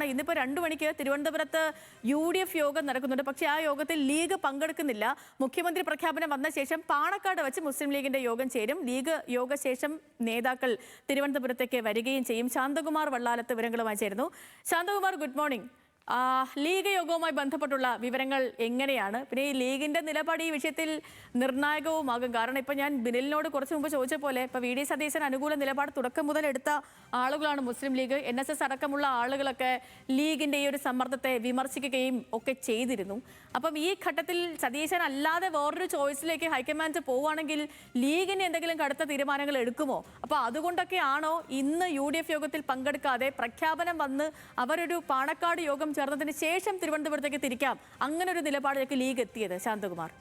കാരണം ഇന്നിപ്പോൾ 2 മണിക്ക് തിരുവനന്തപുരത്ത് UDF യോഗം നടക്കുന്നുണ്ട്. പക്ഷേ ആ യോഗത്തിൽ ലീഗ് പങ്കെടുക്കുന്നില്ല. മുഖ്യമന്ത്രി പ്രഖ്യാപനം വന്ന ശേഷം പാണക്കാട് വെച്ച് മുസ്ലിം ലീഗിന്റെ യോഗം ചേരും. ലീഗ് യോഗശേഷം നേതാക്കൾ തിരുവനന്തപുരത്തേക്ക് വരികയും ചെയ്യും. ശാന്തകുമാർ വള്ളാലത്ത് വിവരങ്ങളുമായി ചേരുന്നു. Shanthakumar, good morning. ലീഗ് യോഗവുമായി ബന്ധപ്പെട്ടുള്ള വിവരങ്ങൾ എങ്ങനെയാണ്? പിന്നെ ഈ ലീഗിന്റെ നിലപാട് ഈ വിഷയത്തിൽ നിർണായകവുമാകും. കാരണം ഇപ്പൊ ഞാൻ ബിനിലിനോട് കുറച്ച് മുമ്പ് ചോദിച്ച പോലെ ഇപ്പൊ VD സതീശൻ അനുകൂല നിലപാട് തുടക്കം മുതൽ എടുത്ത ആളുകളാണ് മുസ്ലിം ലീഗ്. NSS അടക്കമുള്ള ആളുകളൊക്കെ ലീഗിന്റെ ഈ ഒരു സമ്മർദ്ദത്തെ വിമർശിക്കുകയും ഒക്കെ ചെയ്തിരുന്നു. അപ്പം ഈ ഘട്ടത്തിൽ സതീശൻ അല്ലാതെ വേറൊരു ചോയ്സിലേക്ക് ഹൈക്കമാൻഡ് പോവുകയാണെങ്കിൽ ലീഗിന് എന്തെങ്കിലും കടുത്ത തീരുമാനങ്ങൾ എടുക്കുമോ? അപ്പൊ അതുകൊണ്ടൊക്കെയാണോ ഇന്ന് UDF യോഗത്തിൽ പങ്കെടുക്കാതെ പ്രഖ്യാപനം വന്ന് അവരൊരു പാണക്കാട് യോഗം ചേർന്നതിന് ശേഷം തിരുവനന്തപുരത്തേക്ക് തിരിക്കാം, അങ്ങനെ ഒരു നിലപാടിലേക്ക് ലീഗ് എത്തിയത്? ശാന്തകുമാർ.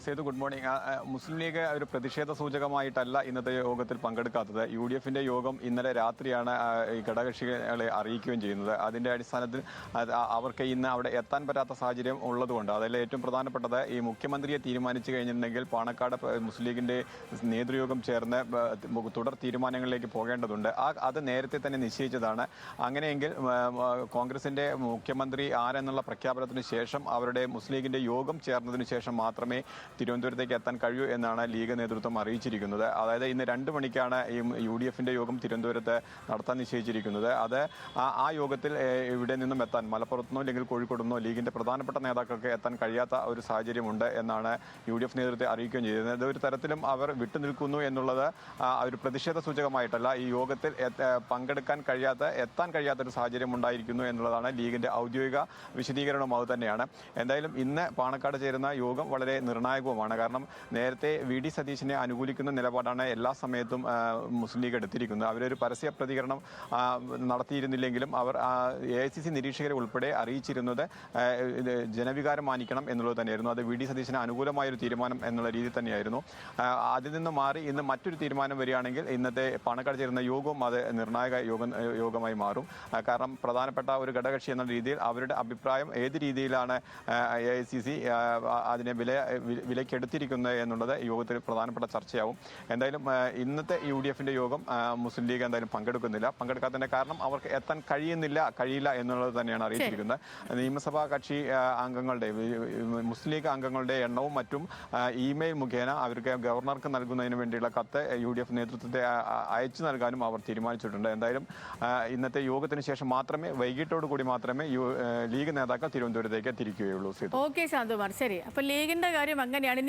Sethu, good morning. മുസ്ലിം ലീഗ് ഒരു പ്രതിഷേധ സൂചകമായിട്ടല്ല ഇന്നത്തെ യോഗത്തിൽ പങ്കെടുക്കാത്തത്. UDFന്റെ യോഗം ഇന്നലെ രാത്രിയാണ് ഈ ഘടകകക്ഷികളെ അറിയിക്കുകയും ചെയ്യുന്നത്. അതിൻ്റെ അടിസ്ഥാനത്തിൽ അവർക്ക് ഇന്ന് അവിടെ എത്താൻ പറ്റാത്ത സാഹചര്യം ഉള്ളതുകൊണ്ട് അതിൽ ഏറ്റവും പ്രധാനപ്പെട്ടത് ഈ മുഖ്യമന്ത്രിയെ തീരുമാനിച്ചു കഴിഞ്ഞിട്ടുണ്ടെങ്കിൽ പാണക്കാട് മുസ്ലിം ലീഗിൻ്റെ നേതൃയോഗം ചേർന്ന് തുടർ തീരുമാനങ്ങളിലേക്ക് പോകേണ്ടതുണ്ട്. അത് നേരത്തെ തന്നെ നിശ്ചയിച്ചതാണ്. അങ്ങനെയെങ്കിൽ കോൺഗ്രസിൻ്റെ മുഖ്യമന്ത്രി ആരെന്നുള്ള പ്രഖ്യാപനത്തിന് ശേഷം അവരുടെ മുസ്ലിം ലീഗിൻ്റെ യോഗം ചേർന്നതിന് ശേഷം മാത്രമേ തിരുവനന്തപുരത്തേക്ക് എത്താൻ കഴിയൂ എന്നാണ് ലീഗ് നേതൃത്വം അറിയിച്ചിരിക്കുന്നത്. അതായത് ഇന്ന് 2 മണിക്കാണ് ഈ UDFന്റെ യോഗം തിരുവനന്തപുരത്ത് നടത്താൻ നിശ്ചയിച്ചിരിക്കുന്നത്. അത് ആ യോഗത്തിൽ ഇവിടെ നിന്നും എത്താൻ മലപ്പുറത്തുനിന്നോ അല്ലെങ്കിൽ കോഴിക്കോടുനിന്നോ ലീഗിന്റെ പ്രധാനപ്പെട്ട നേതാക്കൾക്ക് എത്താൻ കഴിയാത്ത ഒരു സാഹചര്യമുണ്ട് എന്നാണ് UDF നേതൃത്വത്തെ അറിയിക്കുകയും ചെയ്തത്. ഇതൊരു തരത്തിലും അവർ വിട്ടുനിൽക്കുന്നു എന്നുള്ളത് ഒരു പ്രതിഷേധ സൂചകമായിട്ടല്ല, ഈ യോഗത്തിൽ എത്താൻ കഴിയാത്ത ഒരു സാഹചര്യം ഉണ്ടായിരിക്കുന്നു എന്നുള്ളതാണ് ലീഗിന്റെ ഔദ്യോഗിക വിശദീകരണവും അത് തന്നെയാണ്. എന്തായാലും ഇന്ന് പാണക്കാട് ചേരുന്ന യോഗം വളരെ നിർണായകമാണ്. കാരണം നേരത്തെ VD സതീശനെ അനുകൂലിക്കുന്ന നിലപാടാണ് എല്ലാ സമയത്തും മുസ്ലിം ലീഗ് എടുത്തിരിക്കുന്നത്. അവരൊരു പരസ്യ പ്രതികരണം നടത്തിയിരുന്നില്ലെങ്കിലും അവർ AICC നിരീക്ഷകരെ ഉൾപ്പെടെ അറിയിച്ചിരുന്നത് ജനവികാരം മാനിക്കണം എന്നുള്ളത് തന്നെയായിരുന്നു. അത് VD സതീശന് അനുകൂലമായൊരു തീരുമാനം എന്നുള്ള രീതി തന്നെയായിരുന്നു. അതിൽ നിന്ന് മാറി ഇന്ന് മറ്റൊരു തീരുമാനം വരികയാണെങ്കിൽ ഇന്നത്തെ പാണക്കാട് ചേരുന്ന യോഗവും അത് നിർണായക യോഗമായി മാറും. കാരണം പ്രധാനപ്പെട്ട ഒരു ഘടകകക്ഷി എന്ന രീതിയിൽ അവരുടെ അഭിപ്രായം ഏത് രീതിയിലാണ് AICC അതിനെ വിലക്കെടുത്തിരിക്കുന്നത് എന്നുള്ളത് യോഗത്തിൽ പ്രധാനപ്പെട്ട ചർച്ചയാവും. എന്തായാലും ഇന്നത്തെ UDFന്റെ യോഗം മുസ്ലിം ലീഗ് എന്തായാലും പങ്കെടുക്കാത്തതിന്റെ കാരണം അവർക്ക് എത്താൻ കഴിയില്ല എന്നുള്ളത് തന്നെയാണ് അറിയിച്ചിരിക്കുന്നത്. നിയമസഭാ കക്ഷി അംഗങ്ങളുടെ മുസ്ലിം ലീഗ് അംഗങ്ങളുടെ എണ്ണവും മറ്റും ഇമെയിൽ മുഖേന അവർക്ക് ഗവർണർക്ക് നൽകുന്നതിന് വേണ്ടിയുള്ള കത്ത് UDF നേതൃത്വത്തെ അയച്ചു നൽകാനും അവർ തീരുമാനിച്ചിട്ടുണ്ട്. എന്തായാലും ഇന്നത്തെ യോഗത്തിന് ശേഷം മാത്രമേ വൈകിട്ടോടുകൂടി മാത്രമേ ലീഗ് നേതാക്കൾ തിരുവനന്തപുരത്തേക്ക് തിരിക്കുകയുള്ളൂ. ഓക്കെ ശാന്തകുമാർ, ശരി. അപ്പൊ ലീഗിന്റെ കാര്യം അങ്ങനെയാണ്.